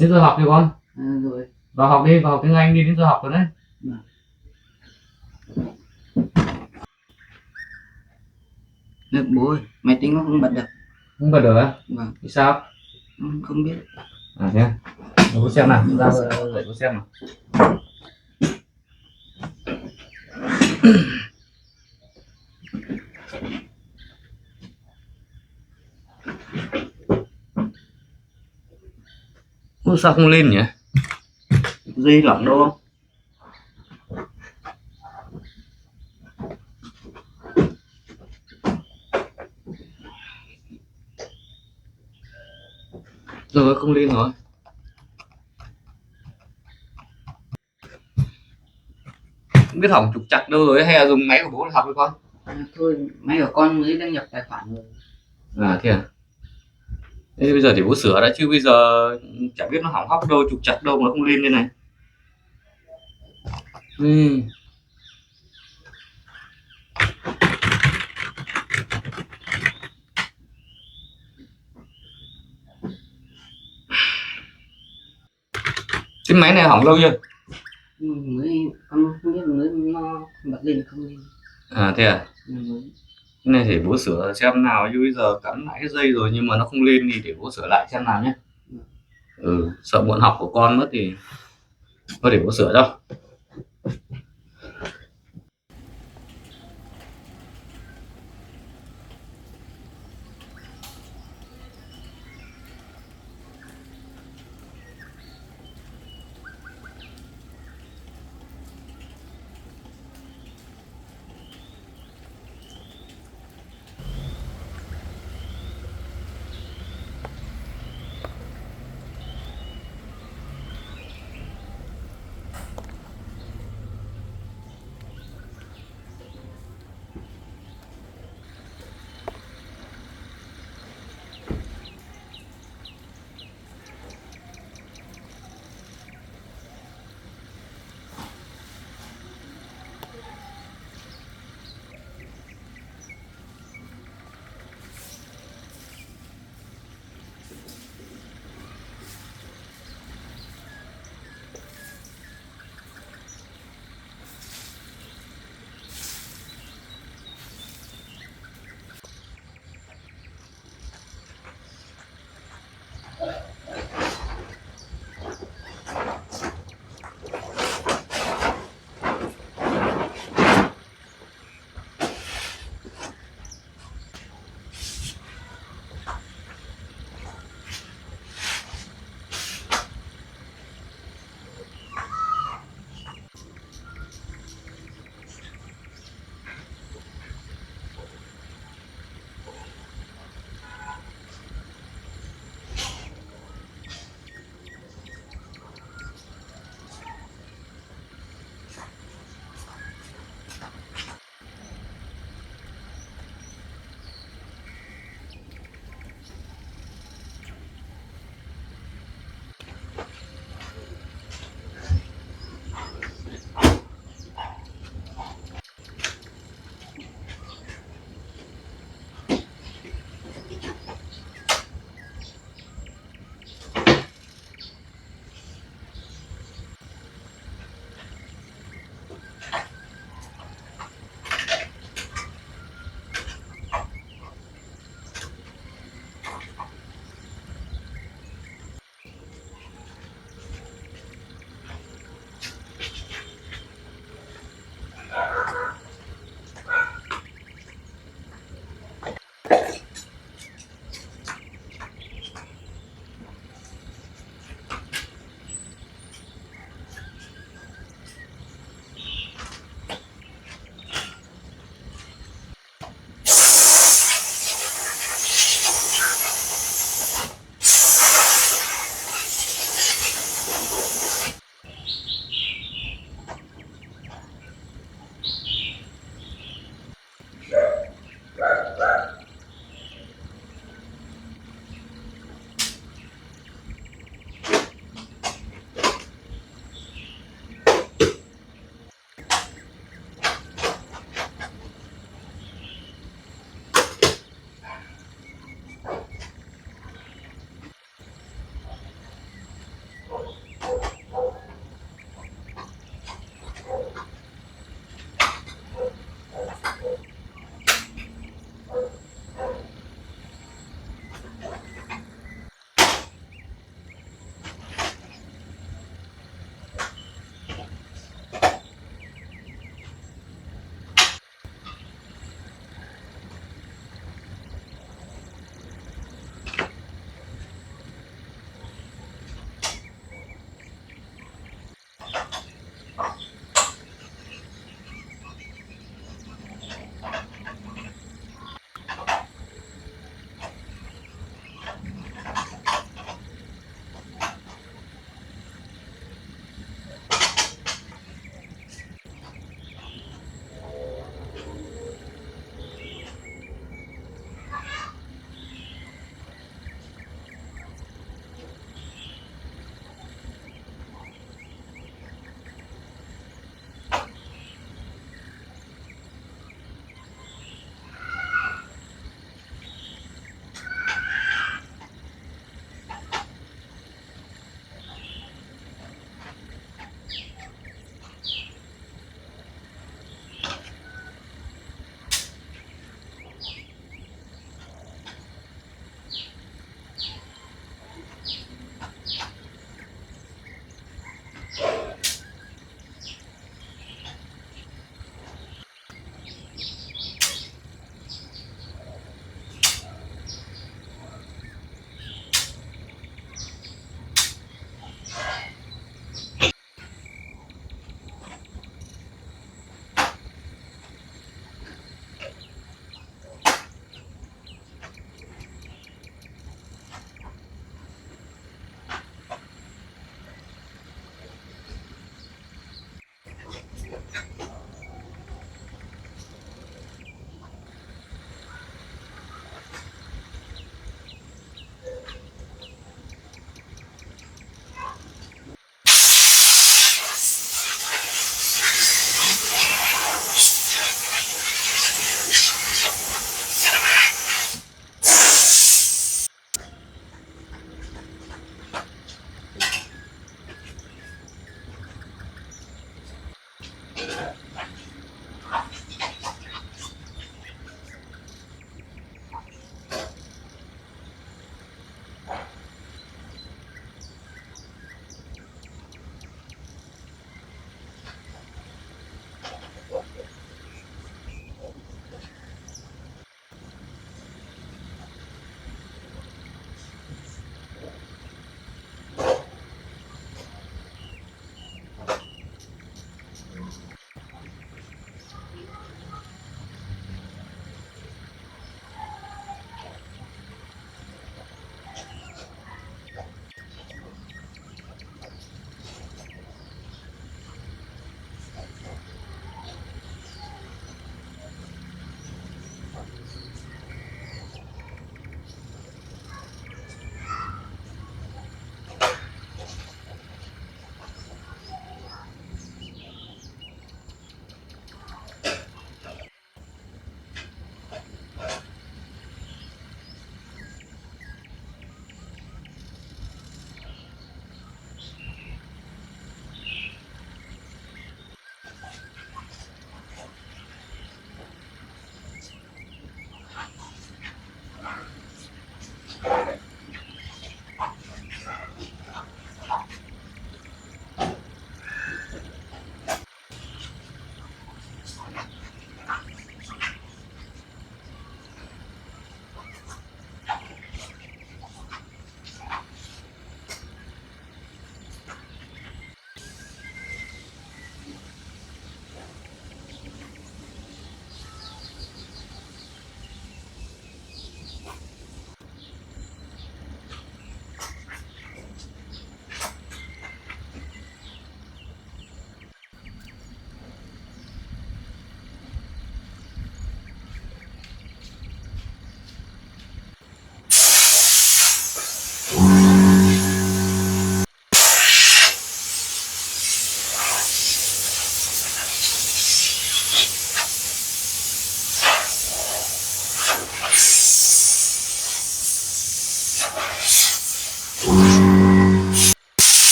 Đến giờ học rồi con. Rồi. Vào học đi, vào học tiếng Anh đi, đến giờ học rồi đấy. Vâng. Được bố ơi, máy tính nó không bật được. Không bật được á? Vâng. Vì sao? Không biết. À thế à? Bố xem nào, ra dậy bố xem nào. Ủa, sao không lên nhỉ? Dây lỏng đâu không? Rồi không lên rồi. Không biết hỏng trục trặc đâu rồi hay là dùng máy của bố để học với con? Thôi, máy của con mới đăng nhập tài khoản rồi. À thế à? Thế bây giờ thì bố sửa đã chứ bây giờ chả biết nó hỏng hóc đâu, trục trặc đâu mà không lên như này. Cái máy này hỏng lâu chưa? Mới con không biết mới nó bật lên không lên. À thế à? Mới. Cái này để bố sửa xem nào, chứ bây giờ cắm lại cái dây rồi nhưng mà nó không lên thì để bố sửa lại xem nào nhé. Sợ muộn học của con mất thì thôi để bố sửa cho.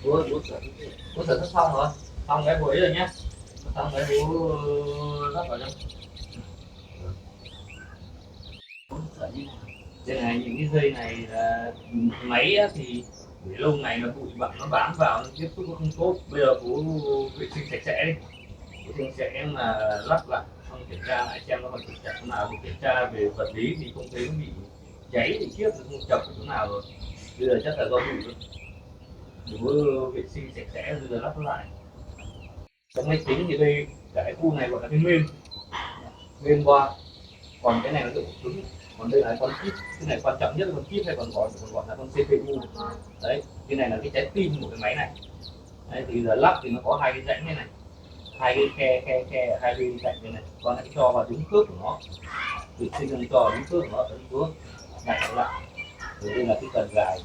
bố sửa xong rồi, xong cái bố ấy rồi nhá, xong cái bố lắp vào trong. Đây này, những cái dây này là máy á, thì để lâu ngày nó bụi bặm nó bám vào nó tiếp xúc nó không tốt. Bây giờ bố vệ sinh sạch sẽ đi, bố thường sẽ là lắp lại xong kiểm tra lại xem nó còn trục trặc chỗ nào, kiểm tra về vật lý thì không thấy nó bị cháy bị chiếc không chập ở chỗ nào rồi. Bây giờ chắc là do bụi thôi, bố vệ sinh sạch sẽ rồi giờ lắp nó lại. Trong máy tính thì đây cái khu này gọi là cái main qua, còn cái này nó được cứng, còn đây là con chip. Cái này quan trọng nhất là con chip hay còn gọi là con CPU. Đấy, cái này là cái trái tim của cái máy này. Đấy, thì giờ lắp thì nó có hai cái rãnh như này, hai cái khe hai bên cạnh như này, con hãy cho vào đúng khớp của nó, vệ sinh cho đúng khớp của nó, tấn xuống đặt lại. Rồi đây là cái cần gài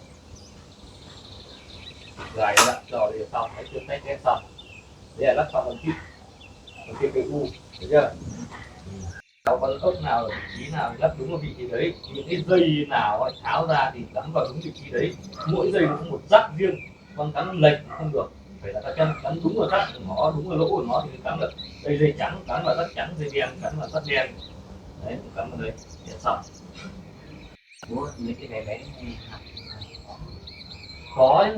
lại cho để xong, hãy chưa tách ghép xong. Đây là lắp xong con chip, con CPU, được chưa? Có con ốc nào ở vị trí nào lắp đúng ở vị trí đấy, những cái dây nào tháo ra thì gắn vào đúng vị trí đấy. Mỗi dây nó có một rắc riêng, con cắn lệch không được, phải là các chân cắn đúng vào rắc của nó, đúng vào lỗ của nó thì cắn được. Đây dây trắng cắn vào rắc trắng, dây đen cắn vào rắc đen, đấy cắn vào đây để xong. Bố mấy cái bé bé Có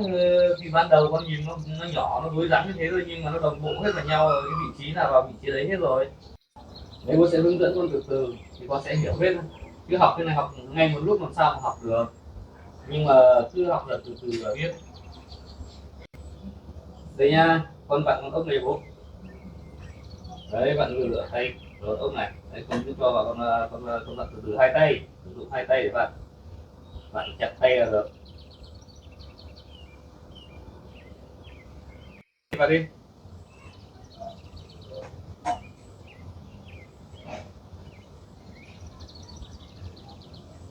thì ban đầu con nhìn nó nhỏ nó đối rắn như thế thôi, nhưng mà nó đồng bộ hết vào nhau rồi, cái vị trí nào vào vị trí đấy hết rồi. Đấy, cô sẽ hướng dẫn con từ từ thì con sẽ hiểu hết. Cứ học cái này học ngay một lúc làm sao mà học được, nhưng mà cứ học là từ từ là biết. Đây nha, con vặn con ốc này bố. Đấy, vặn lửa tay rồi ốc này. Đấy, con cứ cho vào con vặn từ từ hai tay, sử dụng hai tay để vặn, vặn chặt tay là được. Vào đi.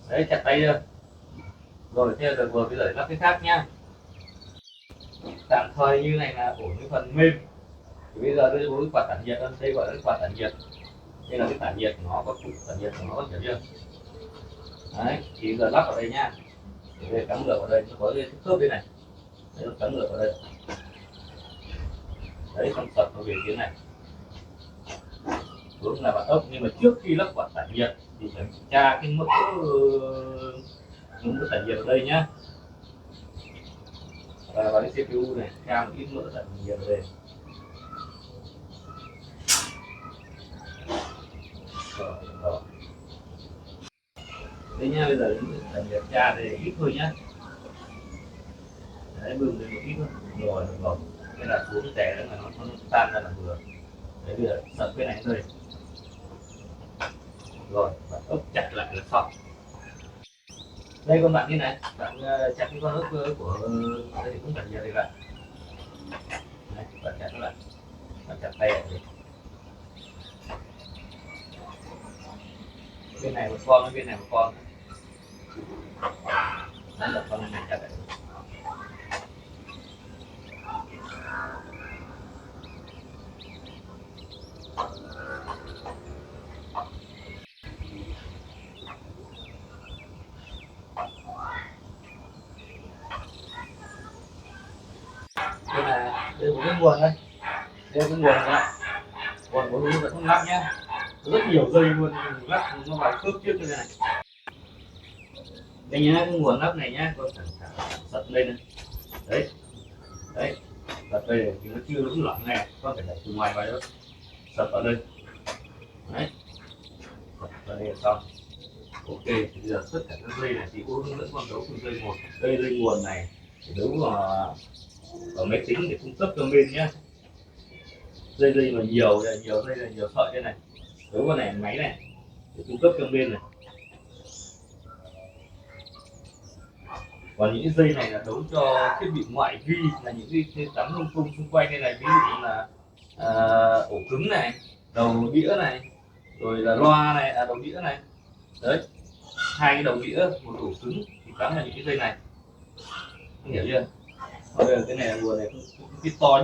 Đấy, chặt tay chưa? Rồi thế là vừa bây giờ lắp cái khác nhá. Tạm thời như này là ổn cái phần mềm. Thì bây giờ đây bố cái quạt tản nhiệt, đây gọi là cái quạt tản nhiệt. Đây là cái tản nhiệt của nó, có trụ tản nhiệt của nó, có hiểu chưa? Đấy, thì giờ lắp vào đây nhá. Để đây cắm ngược vào đây, nó có cái khớp đây này. Đấy, nó cắm ngược vào đây. Đấy, xong sập nó về phía này. Đúng là bạn ốc, nhưng mà trước khi lắp quạt tản nhiệt thì phải kiểm tra cái mỡ tản nhiệt ở đây nhá. Và vào cái CPU này, tra một ít mỡ tản nhiệt ở đây. Rồi. Đấy nha, bây giờ tản nhiệt tra thì ít thôi nhá. Đấy, bừng lên một ít thôi. Rồi. Cái là xuống rẻ nữa là nó tan ra là vừa. Đấy, bây giờ sập cái này thôi. Rồi, bạn ốc chặt lại là xong. Đây con bạn như này, bạn chặt cái con ốc của đây cũng tản nhiệt đây bạn. Đấy, bạn chặt nó lại, bạn chặt tay lại. Bên này một con, bên này một con. Đấy là con này chặt lại. Đây là đây một cái nguồn đây, đây là cái nguồn này, nguồn của nó vẫn không lắp nhá, rất nhiều dây luôn, lắp nó vào khớp trước như thế này. Đây nhá, cái nguồn lắp này nhá, con sập đây này, đấy, sập đây thì nó chưa đúng lỏng này, con phải đẩy từ ngoài vào đó, sập vào đây, đấy, sập vào đây là xong. Ok, bây giờ tất cả các dây này thì cô hướng dẫn con đấu từng dây một. Đây dây nguồn này để đấu vào máy tính để cung cấp cho bên nhé. Dây mà nhiều dây là nhiều sợi đây này, đấu vào này máy này để cung cấp cho bên này. Còn những dây này là đấu cho thiết bị ngoại vi, là những cái tấm lung tung xung quanh đây này, ví dụ là ổ cứng này, đầu đĩa này, rồi là loa này, đầu đĩa này. Đấy, hai cái đầu đĩa, một ổ cứng thì cắm vào những cái dây này, hiểu chưa? Bây giờ cái này là nguồn này, cái to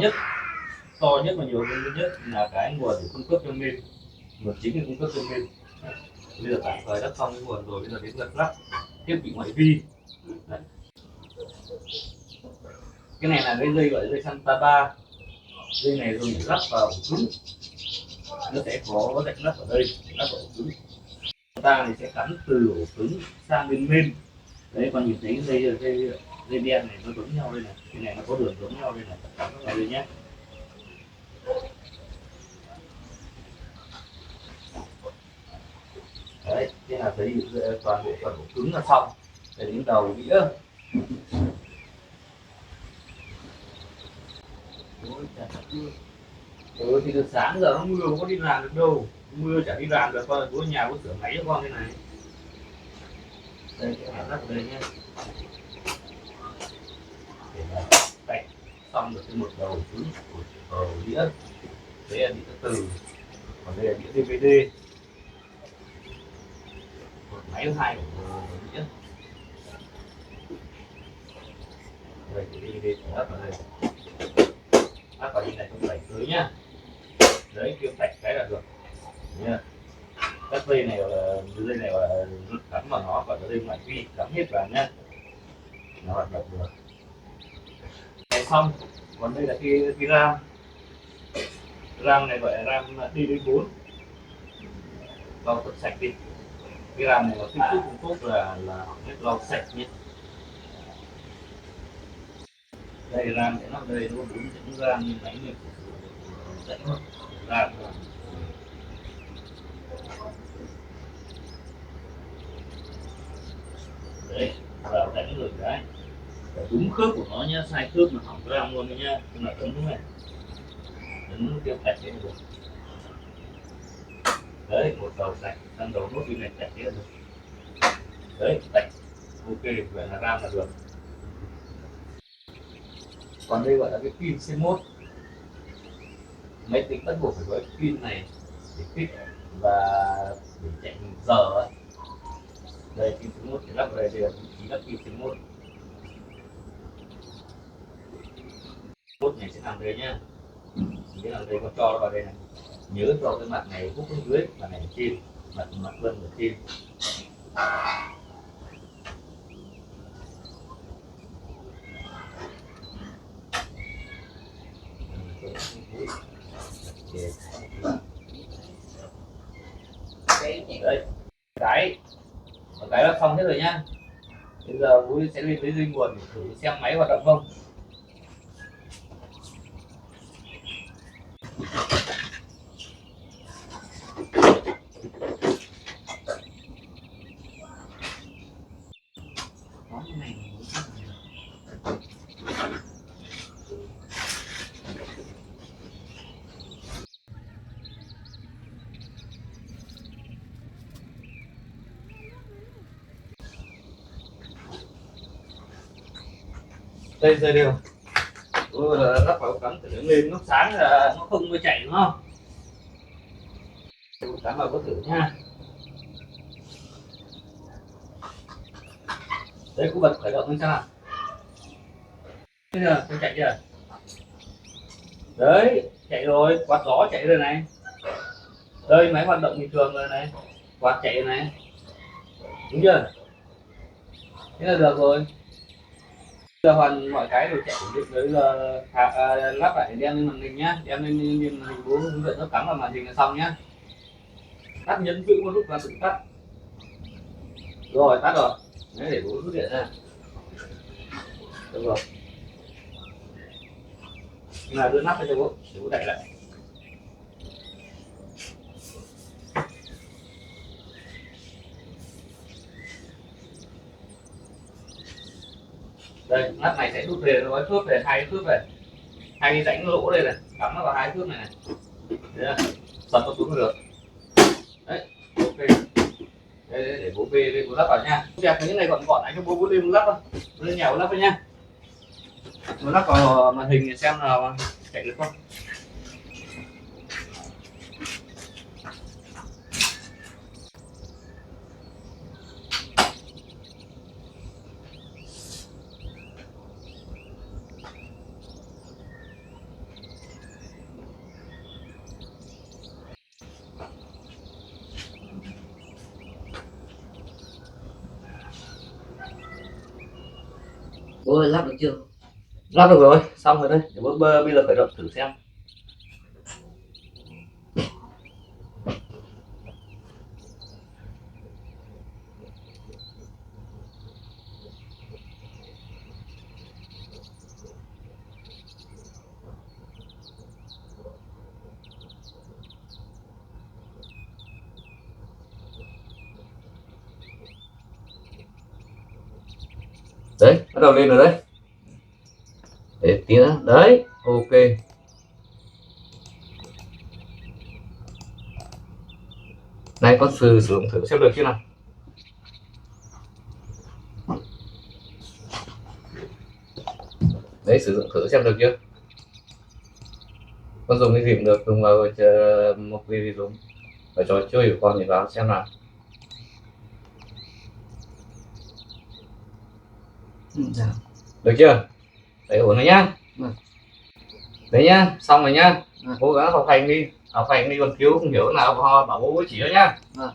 nhất mà nhiều dây nhất là cái nguồn để cung cấp cho bên, nguồn chính là cung cấp cho bên. Bây giờ tạm thời đã xong cái nguồn rồi, bây giờ đến lật lắp thiết bị ngoại vi. Đấy. Cái này là cái dây gọi là dây Santa Ba. Dây này dùng để lắp vào ổ cứng, nó sẽ có rãnh lắp ở đây, lắp vào ổ cứng. Ta thì sẽ cắm từ ổ cứng sang bên bên. Đấy, con nhìn thấy dây đen này nó giống nhau đây này, cái này nó có đường giống nhau đây này, cắm vào đây nhé. Đấy, thế là thấy toàn bộ phần ổ cứng là xong. Để đến đầu đĩa. Thì từ sáng giờ nó mưa không có đi làm được đâu, mưa chả đi làm được, con bố nhà có sửa máy cho con thế này. Đây cái này lắp đây nhé, để mà cạnh xong được cái một đầu cứng đầu đĩa. Đây là đĩa từ, còn đây là đĩa DVD, một máy thứ hai của đĩa. Đây cái DVD lắp vào đây, lắp vào như này không phải tới nhá. Đấy, kiếm tạch cái là được nha. Các dây này là cắm vào nó, và dây ngoại vi cắm hết vào nhá, nó hoạt động được. Này xong, còn đây là cái ram. Ram này gọi là ram DD4. Lau thật sạch đi. Cái ram này là kích thước cũng tốt, là hết lau sạch nhé. Đây ram sẽ nằm đây, nó có 4 chữ ram như máy này, dãy thôi. Ram thôi. Đấy, vào đánh rồi cái đúng khớp của nó nhá, sai khớp là hỏng ram luôn đấy nhá, không là cấm đúng này, ấn tiêu sạch đấy được. Đấy, một đầu sạch, sang đầu nốt pin này sạch thế là được. Đấy, sạch, ok, vậy là ram là được. Còn đây gọi là cái pin C1. Máy tính bắt buộc phải có cái pin này để kích và để chạy giờ ấy. Đây pin C1 thì lắp vào đây, đây là vị trí lắp pin C1. Cốt này sẽ nằm đây nhá, sẽ nằm đây, con cho nó vào đây này. Nhớ cho cái mặt này hút xuống dưới, mặt này trên, mặt vân ở trên. Đấy, cái đã xong hết rồi nhá. Bây giờ Vũ sẽ lên tới dây nguồn để thử xem máy hoạt động không. Đây dây đều. Lắp vào cắm thử lên, lúc sáng là nó không có chạy đúng không? Cắm vào có thử nha. Đấy, cú bật khởi động lên xem nào. Bây giờ không chạy chưa? Đấy, chạy rồi, quạt gió chạy rồi này. Đây, máy hoạt động bình thường rồi này, quạt chạy rồi này, đúng chưa? Thế là được rồi. Giờ hoàn mọi cái đều chạy ổn định rồi, giờ lắp lại đem lên màn hình nhá, đem lên màn hình bố hướng dẫn nó cắm vào màn hình là xong nhá. Tắt nhấn giữ một lúc là tự tắt. Rồi, tắt rồi. Đấy, để bố rút điện ra. Được rồi. Là đưa nắp cho bố, để bố đậy lại. Đây, nắp này sẽ rút về, nó có khớp về, hai cái khớp về, hai cái rãnh lỗ đây này, cắm nó vào hai khớp này này. Đấy, sập nó xuống được. Đấy, ok. Đây, để bố bê bố lắp vào nha. Dẹp cái này gọn gọn, anh cho bố đi bố lắp thôi, lên nhà bố lắp thôi nha. Bố lắp vào màn hình để xem nào chạy được không. Bố ơi, lắp được chưa? lắp được rồi, xong rồi đây. Để bây giờ khởi động thử xem. Đấy, bắt đầu lên rồi đấy. Để tí nữa. Đấy, ok. Này con sử dụng thử xem được chưa nào. Đấy, sử dụng thử xem được chưa. Con dùng cái gì cũng được, dùng vào một gì thì dùng. Và trò chơi của con thì vào xem nào. Dạ. Được chưa? Đấy, ổn rồi nhá. Vâng. Đấy nhá, xong rồi nhá. Vâng. Cố gắng học hành đi, còn thiếu không hiểu nào bảo bố chỉ cho nhá. Vâng.